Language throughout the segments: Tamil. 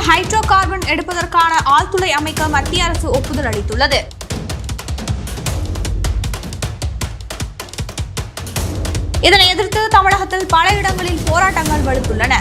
கடலில் ஹைட்ரோ கார்பன் எடுப்பதற்கான ஆழ்துளை அமைக்க மத்திய அரசு ஒப்புதல் அளித்துள்ளது. இதனை எதிர்த்து தமிழகத்தில் பல இடங்களில் போராட்டங்கள் வலுத்துள்ளன.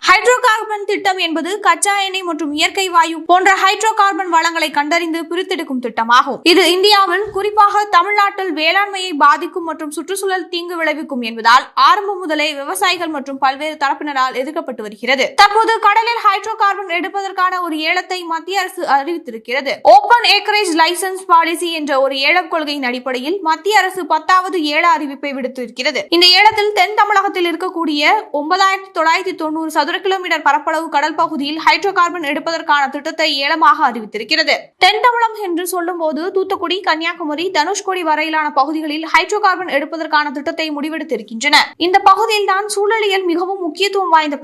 ஹைட்ரோ கார்பன் திட்டம் என்பது கச்சா எண்ணெய் மற்றும் இயற்கை வாயு போன்ற ஹைட்ரோ கார்பன் வளங்களை கண்டறிந்து பிரித்தெடுக்கும் திட்டமாகும். இது இந்தியாவில் குறிப்பாக தமிழ்நாட்டில் வேளாண்மையை பாதிக்கும் மற்றும் சுற்றுச்சூழல் தீங்கு விளைவிக்கும் என்பதால் ஆரம்பம் முதலே விவசாயிகள் மற்றும் பல்வேறு தரப்பினரால் எதிர்க்கப்பட்டு வருகிறது. தற்போது கடலில் ஹைட்ரோ கார்பன் எடுப்பதற்கான ஒரு ஏலத்தை மத்திய அரசு அறிவித்திருக்கிறது. ஓபன் ஏக்கரேஜ் லைசன்ஸ் பாலிசி என்ற ஒரு ஏலம் கொள்கையின் அடிப்படையில் மத்திய அரசு 10வது ஏல அறிவிப்பை விடுத்திருக்கிறது. இந்த ஏலத்தில் தென் தமிழகத்தில் இருக்கக்கூடிய 9990 சதுர கிலோமீட்டர் பரப்பளவு கடல் பகுதியில் ஹைட்ரோ கார்பன் எடுப்பதற்கான திட்டத்தை ஏலமாக அறிவித்திருக்கிறது. தென் தமிழகம் என்று சொல்லும் போது தூத்துக்குடி, கன்னியாகுமரி, தனுஷ்கோடி வரையிலான பகுதிகளில் ஹைட்ரோ கார்பன் எடுப்பதற்கான திட்டத்தை முடிவெடுத்திருக்கின்றன. இந்த பகுதியில் தான் சூழலியல் மிகவும் முக்கியத்துவம் வாய்ந்த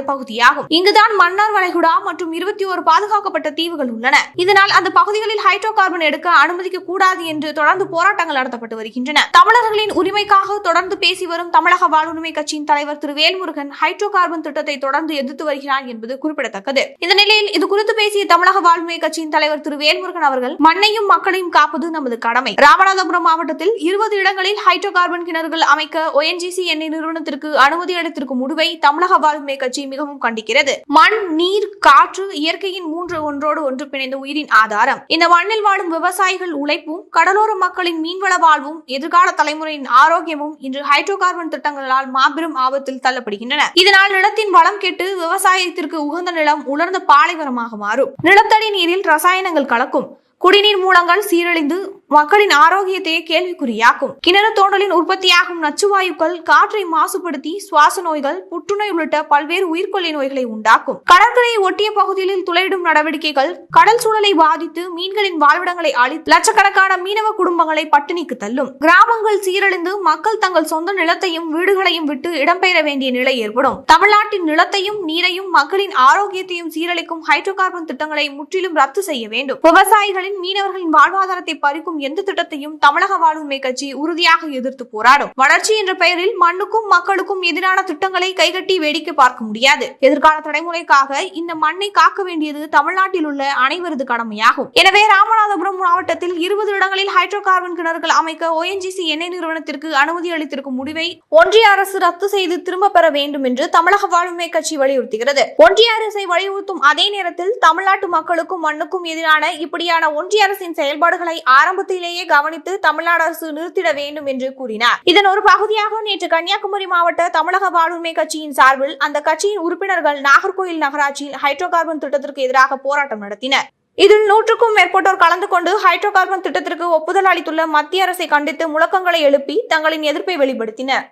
பகுதியாகும். இங்குதான் மன்னார் வளைகுடா மற்றும் 21 பாதுகாக்கப்பட்ட தீவுகள் உள்ளன. இதனால் அந்த பகுதிகளில் ஹைட்ரோ கார்பன் எடுக்க அனுமதிக்க கூடாது என்று தொடர்ந்து போராட்டங்கள் நடத்தப்பட்டு வருகின்றன. தமிழர்களின் உரிமைக்காக தொடர்ந்து பேசி வரும் தமிழக வாழ்வுரிமை கட்சியின் தலைவர் திரு வேல்முருகன் ஹைட்ரோ கார்பன் திட்டத்தை தொடர்ந்து எதிர்த்து வருகிறார் என்பது குறிப்பிடத்தக்கது. இந்த நிலையில் இது குறித்து பேசிய தமிழக வாழ்வுரிமை கட்சியின் தலைவர் திரு வேல்முருகன் அவர்கள், மண்ணையும் மக்களையும் காப்பது நமது கடமை. ராமநாதபுரம் மாவட்டத்தில் 20 இடங்களில் ஹைட்ரோ கார்பன் கிணறுகள் அமைக்க ONGC எண்ணெய் நிறுவனத்திற்கு அனுமதி அளித்திருக்கும் முடிவை தமிழக வாழ்வுரிமை கட்சி மிகவும் கண்டிக்கிறது. மண், நீர், காற்று இயற்கையின் மூன்று ஒன்றோடு ஒன்று பிணைந்த உயிரின் ஆதாரம். இந்த மண்ணில் வாழும் விவசாயிகள் உழைப்பும் கடலோர மக்களின் மீன்வள வாழ்வும் எதிர்கால தலைமுறையின் ஆரோக்கியமும் இன்று ஹைட்ரோ கார்பன் திட்டங்களால் மாபெரும் ஆபத்தில் தள்ளப்படுகின்றன. இதனால் நிலத்தின் வளம் கெட்டு விவசாயத்திற்கு உகந்த நிலம் உலர்ந்த பாலைவனமாக மாறும். நிலத்தடி நீரில் ரசாயனங்கள் கலக்கும். குடிநீர் மூலங்கள் சீரழிந்து மக்களின் ஆரோக்கியத்தையே கேள்விக்குறியாக்கும். கிணறு தோண்டலின் உற்பத்தியாகும் நச்சுவாயுக்கள் காற்றை மாசுபடுத்தி சுவாச நோய்கள், புற்றுநோய் உள்ளிட்ட பல்வேறு உயிர்கொல்லி நோய்களை உண்டாக்கும். கடற்கரையை ஒட்டிய பகுதிகளில் துளையிடும் நடவடிக்கைகள் கடல் சூழலை பாதித்து மீன்களின் வாழ்விடங்களை அழித்து லட்சக்கணக்கான மீனவ குடும்பங்களை பட்டினிக்கு தள்ளும். கிராமங்கள் சீரழிந்து மக்கள் தங்கள் சொந்த நிலத்தையும் வீடுகளையும் விட்டு இடம்பெயர வேண்டிய நிலை ஏற்படும். தமிழ்நாட்டின் நிலத்தையும் நீரையும் மக்களின் ஆரோக்கியத்தையும் சீரழிக்கும் ஹைட்ரோ கார்பன் திட்டங்களை முற்றிலும் ரத்து செய்ய வேண்டும். விவசாயிகளின் மீனவர்களின் வாழ்வாதாரத்தை பறிக்கும் எந்த திட்டத்தையும் தமிழக வாழ்வுரிமை கட்சி உறுதியாக எதிர்த்து போராடும். வளர்ச்சி என்ற பெயரில் மண்ணுக்கும் மக்களுக்கும் எதிரான திட்டங்களை கைகட்டி வேடிக்கை பார்க்க முடியாது. எதிர்கால தலைமுறைக்காக இந்த மண்ணை காக்க வேண்டியது தமிழ்நாட்டில் உள்ள அனைவரது கடமையாகும். எனவே ராமநாதபுரம் மாவட்டத்தில் 20 இடங்களில் ஹைட்ரோ கார்பன் கிணறுகள் அமைக்க ONGC எண்ணெய் நிறுவனத்திற்கு அனுமதி அளித்திருக்கும் முடிவை ஒன்றிய அரசு ரத்து செய்து திரும்ப பெற வேண்டும் என்று தமிழக வாழ்வுரிமை கட்சி வலியுறுத்துகிறது. ஒன்றிய அரசை வலியுறுத்தும் அதே நேரத்தில் தமிழ்நாட்டு மக்களுக்கும் மண்ணுக்கும் எதிரான இப்படியான ஒன்றிய அரசின் செயல்பாடுகளை ஆரம்பத்திலேயே கவனித்து தமிழ்நாடு அரசு நிறுத்திட வேண்டும் என்று கூறினார். இதன் ஒரு பகுதியாக நேற்று கன்னியாகுமரி மாவட்ட தமிழக வாழ்வுரிமை கட்சியின் சார்பில் அந்த கட்சியின் உறுப்பினர்கள் நாகர்கோயில் நகராட்சியில் ஹைட்ரோ கார்பன் திட்டத்திற்கு எதிராக போராட்டம் நடத்தினர். இதில் 100க்கும் மேற்பட்டோர் கலந்து கொண்டு ஹைட்ரோ கார்பன் திட்டத்திற்கு ஒப்புதல் அளித்துள்ள மத்திய அரசை கண்டித்து முழக்கங்களை எழுப்பி தங்களின் எதிர்ப்பை வெளிப்படுத்தினர்.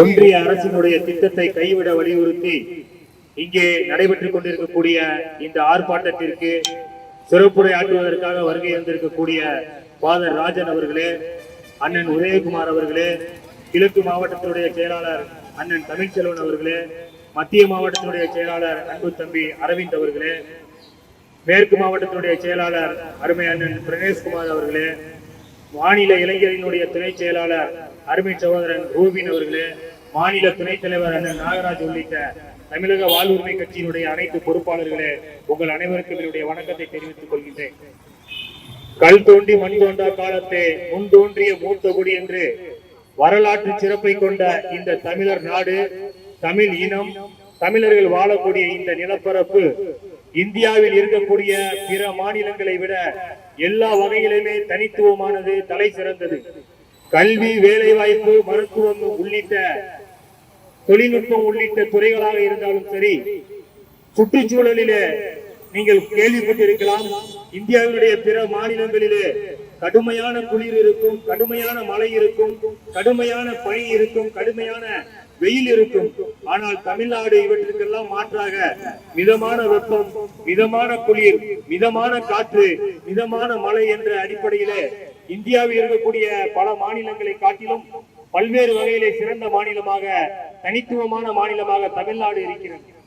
ஒன்றிய அரசினுடைய திட்டத்தை கைவிட வலியுறுத்தி இங்கே நடைபெற்றுக் கொண்டிருக்கக்கூடிய இந்த ஆர்ப்பாட்டத்திற்கு சிறப்புரை ஆற்றுவதற்காக வருகை வந்திருக்கக்கூடிய ஃபாதர் ராஜன் அவர்களே, அண்ணன் உதயகுமார் அவர்களே, கிழக்கு மாவட்டத்தினுடைய செயலாளர் அண்ணன் தமிழ்ச்செல்வன் அவர்களே, மத்திய மாவட்டத்தினுடைய செயலாளர் அன்பு தம்பி அரவிந்த் அவர்களே, மேற்கு மாவட்டத்தினுடைய செயலாளர் அருமை அண்ணன் பிரணேஷ்குமார் அவர்களே, மாநில இளைஞரினுடைய துணை செயலாளர் அருமை சகோதரன் ரூபின் அவர்களே, மாநில துணைத் தலைவர் அண்ணன் நாகராஜ் உள்ளிட்ட தமிழக வாழ்வுரிமை கட்சியினுடைய அனைத்து பொறுப்பாளர்களே, உங்கள் அனைவருக்கும் என்னுடைய வணக்கத்தை தெரிவித்துக் கொள்கின்றேன். கல் தோண்டி மண் தோண்டா காலத்தே முன் தோன்றிய மூத்த குடி என்று வரலாற்று சிறப்பை கொண்ட இந்த தமிழர் நாடு, தமிழ் இனம், தமிழர்கள் வாழக்கூடிய இந்த நிலப்பரப்பு இந்தியாவில் இருக்கக்கூடிய பிற மாநிலங்களை விட எல்லா வகையிலுமே தனித்துவமானது, தலை சிறந்தது. கல்வி, வேலை வாய்ப்பு, மருத்துவம் உள்ளிட்ட தொழில்நுட்பம் உள்ளிட்ட துறைகளாக இருந்தாலும் சரி, சுற்றுச்சூழலிலே நீங்கள் கேள்விப்பட்டிருக்கலாம், இந்தியாவினுடைய பிற மாநிலங்களிலே கடுமையான குளிர் இருக்கும், கடுமையான மழை இருக்கும், கடுமையான பனி இருக்கும், கடுமையான வெயில் இருக்கும். ஆனால் தமிழ்நாடு இவற்றுக்கெல்லாம் மாற்றாக மிதமான வெப்பம், மிதமான குளிர், மிதமான காற்று, மிதமான மழை என்ற அடிப்படையிலே இந்தியாவில் இருக்கக்கூடிய பல மாநிலங்களை காட்டிலும் பல்வேறு வகையிலே சிறந்த மாநிலமாக தனித்துவமான மாநிலமாக தமிழ்நாடு இருக்கிறது.